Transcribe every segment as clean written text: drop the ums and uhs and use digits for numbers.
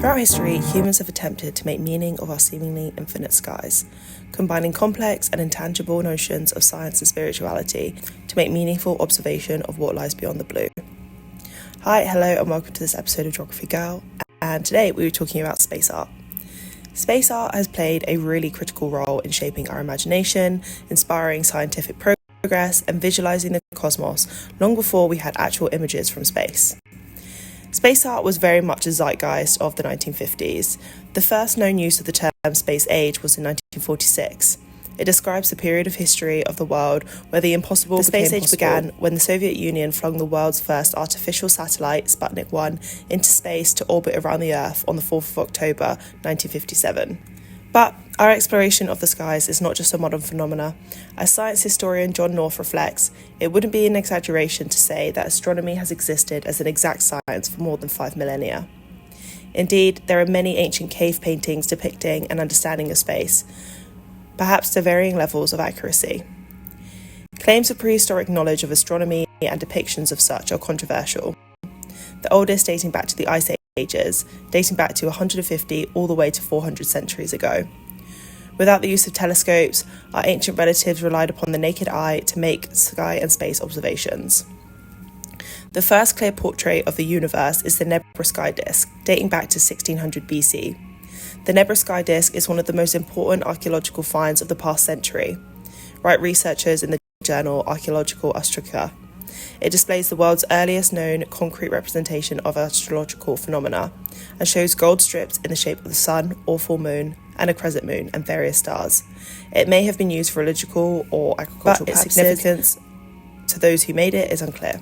Throughout history, humans have attempted to make meaning of our seemingly infinite skies, combining complex and intangible notions of science and spirituality to make meaningful observation of what lies beyond the blue. Hi, hello, and welcome to this episode of Geography Girl, and today we were talking about space art. Space art has played a really critical role in shaping our imagination, inspiring scientific progress, and visualizing the cosmos long before we had actual images from space. Space art was very much a zeitgeist of the 1950s. The first known use of the term space age was in 1946. It describes the period of history of the world where the impossible became possible. The space age began when the Soviet Union flung the world's first artificial satellite, Sputnik 1, into space to orbit around the Earth on the 4th of October 1957. But our exploration of the skies is not just a modern phenomena. As science historian John North reflects, it wouldn't be an exaggeration to say that astronomy has existed as an exact science for more than 5 millennia. Indeed, there are many ancient cave paintings depicting an understanding of space, perhaps to varying levels of accuracy. Claims of prehistoric knowledge of astronomy and depictions of such are controversial. The oldest dating back to the Ice Ages, dating back to 150 all the way to 400 centuries ago. Without the use of telescopes, our ancient relatives relied upon the naked eye to make sky and space observations. The first clear portrait of the universe is the Nebra sky disk, dating back to 1600 BC. The Nebra sky disk is one of the most important archaeological finds of the past century, write researchers in the journal Archaeological Ostrika. It displays the world's earliest known concrete representation of astrological phenomena and shows gold strips in the shape of the sun or full moon and a crescent moon and various stars. It may have been used for religious or agricultural purposes. Its significance to those who made it is unclear.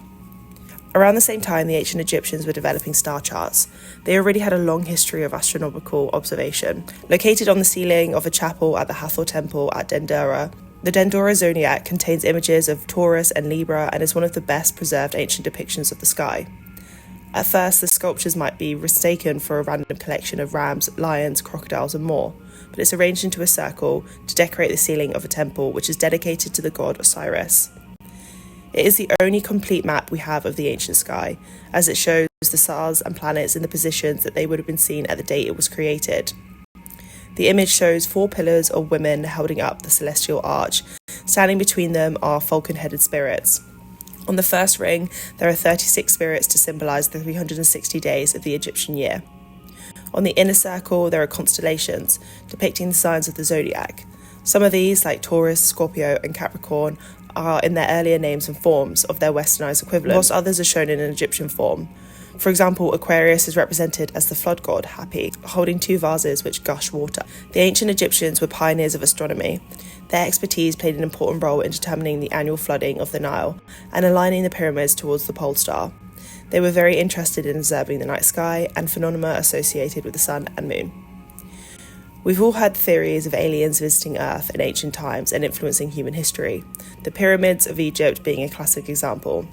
Around the same time, the ancient Egyptians were developing star charts. They already had a long history of astronomical observation. Located on the ceiling of a chapel at the Hathor Temple at Dendera, the Dendera zodiac contains images of Taurus and Libra and is one of the best preserved ancient depictions of the sky. At first, the sculptures might be mistaken for a random collection of rams, lions, crocodiles and more, but it's arranged into a circle to decorate the ceiling of a temple which is dedicated to the god Osiris. It is the only complete map we have of the ancient sky, as it shows the stars and planets in the positions that they would have been seen at the date it was created. The image shows 4 pillars of women holding up the celestial arch. Standing between them are falcon-headed spirits. On the first ring, there are 36 spirits to symbolise the 360 days of the Egyptian year. On the inner circle, there are constellations, depicting the signs of the zodiac. Some of these, like Taurus, Scorpio and Capricorn, are in their earlier names and forms of their westernised equivalent, whilst others are shown in an Egyptian form. For example, Aquarius is represented as the flood god Hapi, holding 2 vases which gush water. The ancient Egyptians were pioneers of astronomy. Their expertise played an important role in determining the annual flooding of the Nile and aligning the pyramids towards the pole star. They were very interested in observing the night sky and phenomena associated with the sun and moon. We've all had theories of aliens visiting Earth in ancient times and influencing human history, the pyramids of Egypt being a classic example.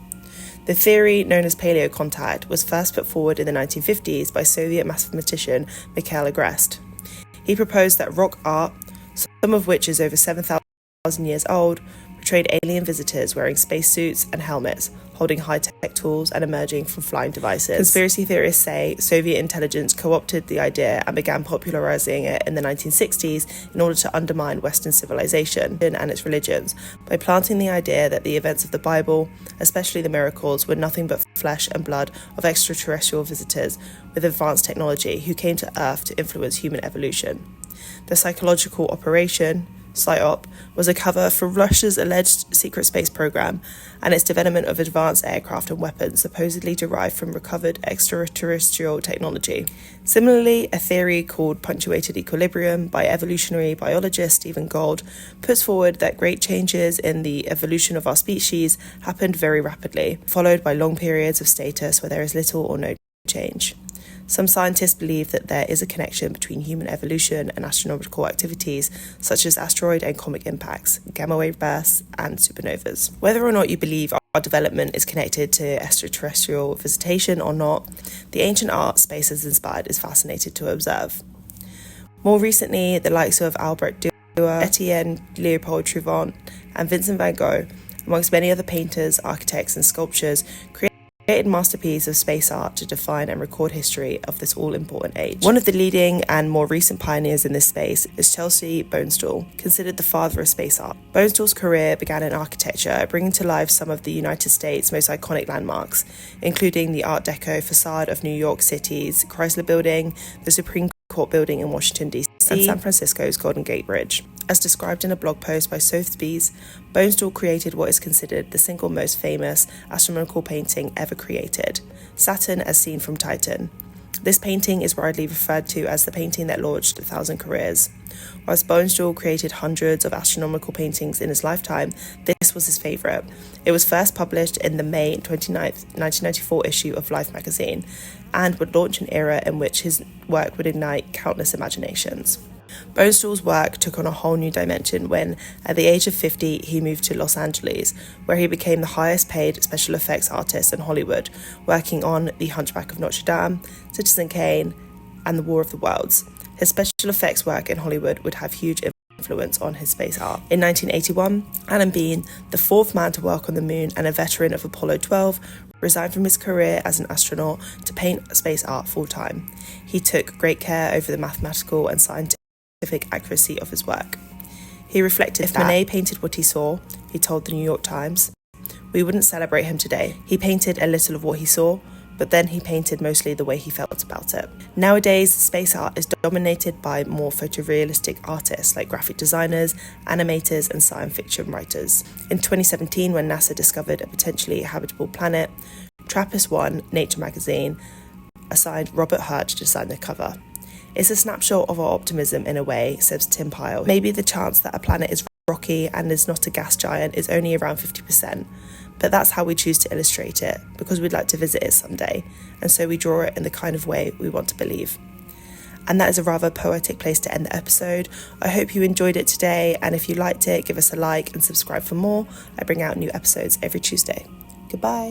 The theory, known as paleocontact, was first put forward in the 1950s by Soviet mathematician Mikhail Agreste. He proposed that rock art, some of which is over 7,000 years old, portrayed alien visitors wearing spacesuits and helmets, holding high-tech tools and emerging from flying devices. Conspiracy theorists say Soviet intelligence co-opted the idea and began popularizing it in the 1960s in order to undermine Western civilization and its religions by planting the idea that the events of the Bible, especially the miracles, were nothing but flesh and blood of extraterrestrial visitors with advanced technology who came to Earth to influence human evolution. The psychological operation, PSYOP, was a cover for Russia's alleged secret space program and its development of advanced aircraft and weapons supposedly derived from recovered extraterrestrial technology. Similarly, a theory called punctuated equilibrium by evolutionary biologist Stephen Gould puts forward that great changes in the evolution of our species happened very rapidly, followed by long periods of status where there is little or no change. Some scientists believe that there is a connection between human evolution and astronomical activities such as asteroid and comet impacts, gamma wave bursts, and supernovas. Whether or not you believe our development is connected to extraterrestrial visitation or not, the ancient art space has inspired is fascinating to observe. More recently, the likes of Albert Dürer, Etienne Leopold Trouvant, and Vincent van Gogh, amongst many other painters, architects, and sculptors, created created masterpiece of space art to define and record history of this all-important age. One of the leading and more recent pioneers in this space is Chelsea Bonestell, considered the father of space art. Bonestell's career began in architecture, bringing to life some of the United States' most iconic landmarks, including the Art Deco facade of New York City's Chrysler Building, the Supreme Court Building in Washington, D.C., and San Francisco's Golden Gate Bridge. As described in a blog post by Sotheby's, Bonestell created what is considered the single most famous astronomical painting ever created, Saturn as seen from Titan. This painting is widely referred to as the painting that launched 1,000 careers. Whilst Bonestell created hundreds of astronomical paintings in his lifetime, this was his favourite. It was first published in the May 29th, 1994 issue of Life magazine, and would launch an era in which his work would ignite countless imaginations. Bonestell's work took on a whole new dimension when, at the age of 50, he moved to Los Angeles, where he became the highest paid special effects artist in Hollywood, working on The Hunchback of Notre Dame, Citizen Kane, and The War of the Worlds. His special effects work in Hollywood would have huge influence on his space art. In 1981, Alan Bean, the fourth man to work on the moon and a veteran of Apollo 12, resigned from his career as an astronaut to paint space art full-time. He took great care over the mathematical and scientific accuracy of his work. He reflected, if Monet painted what he saw, he told the New York Times, we wouldn't celebrate him today. He painted a little of what he saw, but then he painted mostly the way he felt about it. Nowadays, space art is dominated by more photorealistic artists like graphic designers, animators, and science fiction writers. In 2017, when NASA discovered a potentially habitable planet, TRAPPIST-1, Nature magazine, assigned Robert Hurt to design the cover. It's a snapshot of our optimism in a way, says Tim Pyle. Maybe the chance that a planet is rocky and is not a gas giant is only around 50%, but that's how we choose to illustrate it, because we'd like to visit it someday, and so we draw it in the kind of way we want to believe. And that is a rather poetic place to end the episode. I hope you enjoyed it today, and if you liked it, give us a like and subscribe for more. I bring out new episodes every Tuesday. Goodbye.